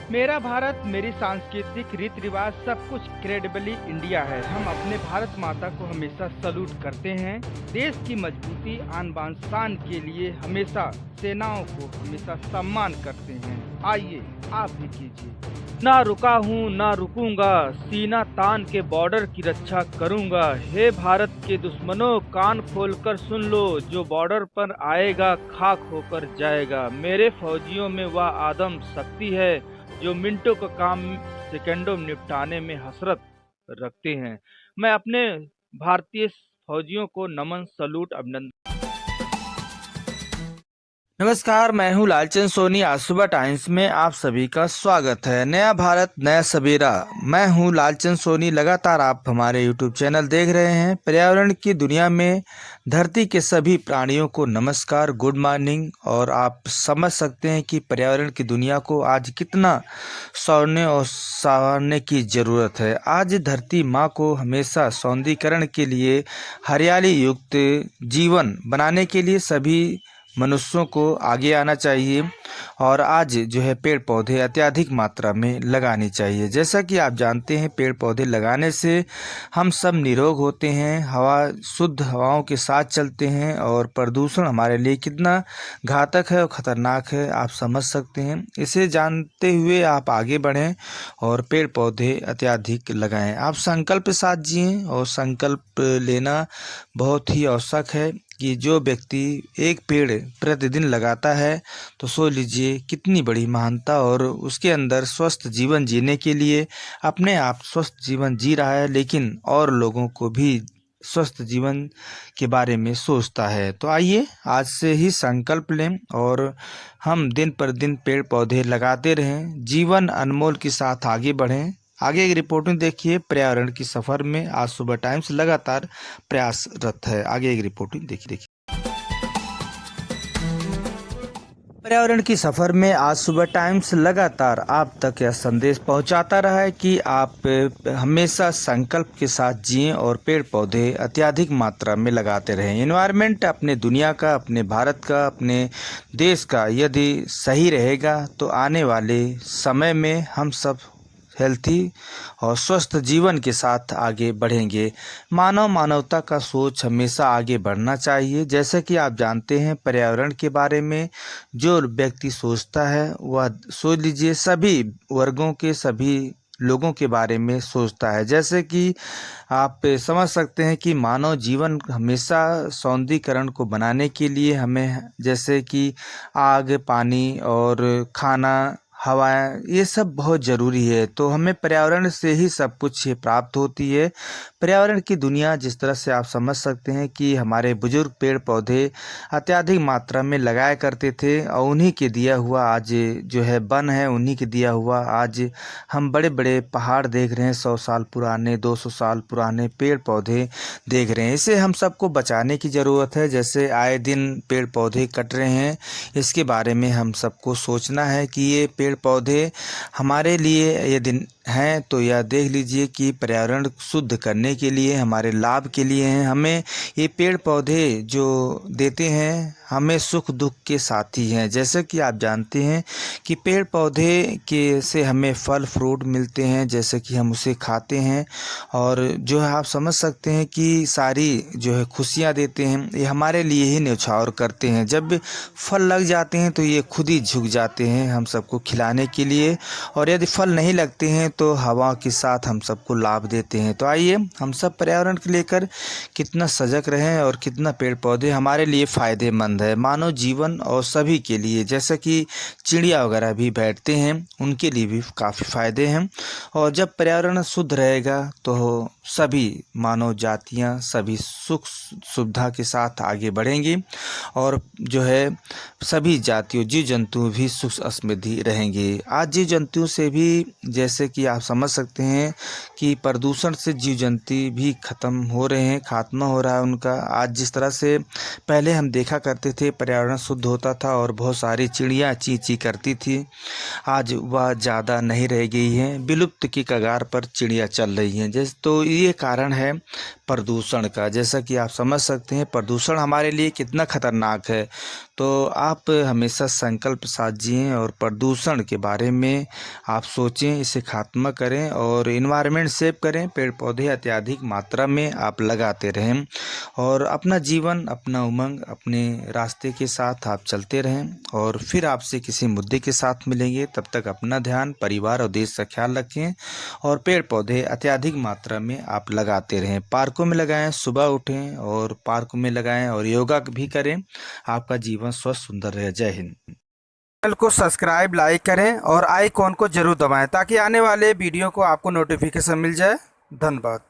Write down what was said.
मेरा भारत, मेरी सांस्कृतिक रीति रिवाज सब कुछ क्रेडिबली इंडिया है। हम अपने भारत माता को हमेशा सलूट करते हैं। देश की मजबूती आन बान शान के लिए हमेशा सेनाओं को हमेशा सम्मान करते हैं। आइए आप भी कीजिए। ना रुका हूँ ना रुकूंगा, सीना तान के बॉर्डर की रक्षा करूंगा। हे भारत के दुश्मनों, कान खोलकर सुन लो, जो बॉर्डर पर आएगा खाक होकर जाएगा। मेरे फौजियों में वह आदम शक्ति है जो मिनटों का काम सेकंडों में निपटाने में हसरत रखते हैं। मैं अपने भारतीय फौजियों को नमन, सलूट, अभिनंदन। नमस्कार, मैं हूं लालचंद सोनी। आज सुबह टाइम्स में आप सभी का स्वागत है। नया भारत नया सवेरा। मैं हूं लालचंद सोनी। लगातार आप हमारे यूट्यूब चैनल देख रहे हैं। पर्यावरण की दुनिया में धरती के सभी प्राणियों को नमस्कार, गुड मॉर्निंग। और आप समझ सकते हैं कि पर्यावरण की दुनिया को आज कितना सौरने और संवारने की ज़रूरत है। आज धरती माँ को हमेशा सौंदर्यीकरण के लिए, हरियाली युक्त जीवन बनाने के लिए सभी मनुष्यों को आगे आना चाहिए। और आज जो है पेड़ पौधे अत्यधिक मात्रा में लगानी चाहिए। जैसा कि आप जानते हैं, पेड़ पौधे लगाने से हम सब निरोग होते हैं, हवा शुद्ध हवाओं के साथ चलते हैं और प्रदूषण हमारे लिए कितना घातक है और ख़तरनाक है आप समझ सकते हैं। इसे जानते हुए आप आगे बढ़ें और पेड़ पौधे अत्यधिक लगाएं। आप संकल्प के साथ जिएं और संकल्प लेना बहुत ही आवश्यक है कि जो व्यक्ति एक पेड़ प्रतिदिन लगाता है तो सोच लीजिए कितनी बड़ी महानता, और उसके अंदर स्वस्थ जीवन जीने के लिए अपने आप स्वस्थ जीवन जी रहा है, लेकिन और लोगों को भी स्वस्थ जीवन के बारे में सोचता है। तो आइए आज से ही संकल्प लें और हम दिन पर दिन पेड़ पौधे लगाते रहें, जीवन अनमोल के साथ आगे बढ़ें। आगे एक रिपोर्टिंग देखिए। पर्यावरण की सफर में आज सुबह टाइम्स लगातार प्रयासरत है। आगे एक रिपोर्टिंग देखिए। पर्यावरण की सफर में आज सुबह टाइम्स लगातार आप तक यह संदेश पहुंचाता रहा है कि आप हमेशा संकल्प के साथ जिएं और पेड़ पौधे अत्यधिक मात्रा में लगाते रहें। एनवायरनमेंट अपने दुनिया का, अपने भारत का, अपने देश का यदि सही रहेगा तो आने वाले समय में हम सब हेल्थी और स्वस्थ जीवन के साथ आगे बढ़ेंगे। मानवता का सोच हमेशा आगे बढ़ना चाहिए। जैसे कि आप जानते हैं, पर्यावरण के बारे में जो व्यक्ति सोचता है वह सोच लीजिए सभी वर्गों के सभी लोगों के बारे में सोचता है। जैसे कि आप समझ सकते हैं कि मानव जीवन हमेशा सौंदर्यीकरण को बनाने के लिए हमें जैसे कि आग, पानी और खाना, हवा, ये सब बहुत ज़रूरी है। तो हमें पर्यावरण से ही सब कुछ प्राप्त होती है। पर्यावरण की दुनिया जिस तरह से आप समझ सकते हैं कि हमारे बुजुर्ग पेड़ पौधे अत्यधिक मात्रा में लगाया करते थे और उन्हीं के दिया हुआ आज जो है वन है, उन्हीं के दिया हुआ आज हम बड़े बड़े पहाड़ देख रहे हैं। 100 साल पुराने, 200 साल पुराने पेड़ पौधे देख रहे हैं। इसे हम सबको बचाने की ज़रूरत है। जैसे आए दिन पेड़ पौधे कट रहे हैं, इसके बारे में हम सबको सोचना है कि ये पेड़ पौधे हमारे लिए यदि हैं तो यह देख लीजिए कि पर्यावरण शुद्ध करने के लिए, हमारे लाभ के लिए हैं। हमें ये पेड़ पौधे जो देते हैं हमें सुख दुख के साथी हैं। जैसे कि आप जानते हैं कि पेड़ पौधे के से हमें फल फ्रूट मिलते हैं, जैसे कि हम उसे खाते हैं और जो है आप समझ सकते हैं कि सारी जो है खुशियाँ देते हैं, ये हमारे लिए ही न्यौछावर करते हैं। जब फल लग जाते हैं तो ये खुद ही झुक जाते हैं हम सबको खिलाने के लिए, और यदि फल नहीं लगते हैं तो हवा के साथ हम सबको लाभ देते हैं। तो आइए हम सब पर्यावरण को लेकर कितना सजग रहें और कितना पेड़ पौधे हमारे लिए फ़ायदेमंद है, मानव जीवन और सभी के लिए। जैसे कि चिड़िया वगैरह भी बैठते हैं, उनके लिए भी काफ़ी फ़ायदे हैं। और जब पर्यावरण शुद्ध रहेगा तो सभी मानव जातियाँ सभी सुख सुविधा के साथ आगे बढ़ेंगी और जो है सभी जातियों जीव जंतु भी सुख समृद्धि रहेंगे। आज जीव जंतुओं से भी जैसे कि आप समझ सकते हैं कि प्रदूषण से जीव जंतु भी ख़त्म हो रहे हैं, खात्मा हो रहा है उनका। आज जिस तरह से पहले हम देखा करते थे पर्यावरण शुद्ध होता था और बहुत सारी चिड़िया ची ची करती थी, आज वह ज़्यादा नहीं रह गई हैं। विलुप्त की कगार पर चिड़िया चल रही हैं। जैसे तो ये कारण है प्रदूषण का। जैसा कि आप समझ सकते हैं प्रदूषण हमारे लिए कितना खतरनाक है। तो आप हमेशा संकल्प के साथ जिएं और प्रदूषण के बारे में आप सोचें, इसे खात्मा करें और इन्वायरमेंट सेव करें। पेड़ पौधे अत्यधिक मात्रा में आप लगाते रहें और अपना जीवन, अपना उमंग, अपने रास्ते के साथ आप चलते रहें। और फिर आपसे किसी मुद्दे के साथ मिलेंगे। तब तक अपना ध्यान, परिवार और देश का ख्याल रखें और पेड़ पौधे अत्यधिक मात्रा में आप लगाते रहें। पार्कों में लगाएं, सुबह उठें और पार्क में लगाएं और योगा भी करें। आपका जीवन स्वस्थ सुंदर रहे। जय हिंद। चैनल को सब्सक्राइब, लाइक करें और आइकॉन को जरूर दबाएं ताकि आने वाले वीडियो को आपको नोटिफिकेशन मिल जाए। धन्यवाद।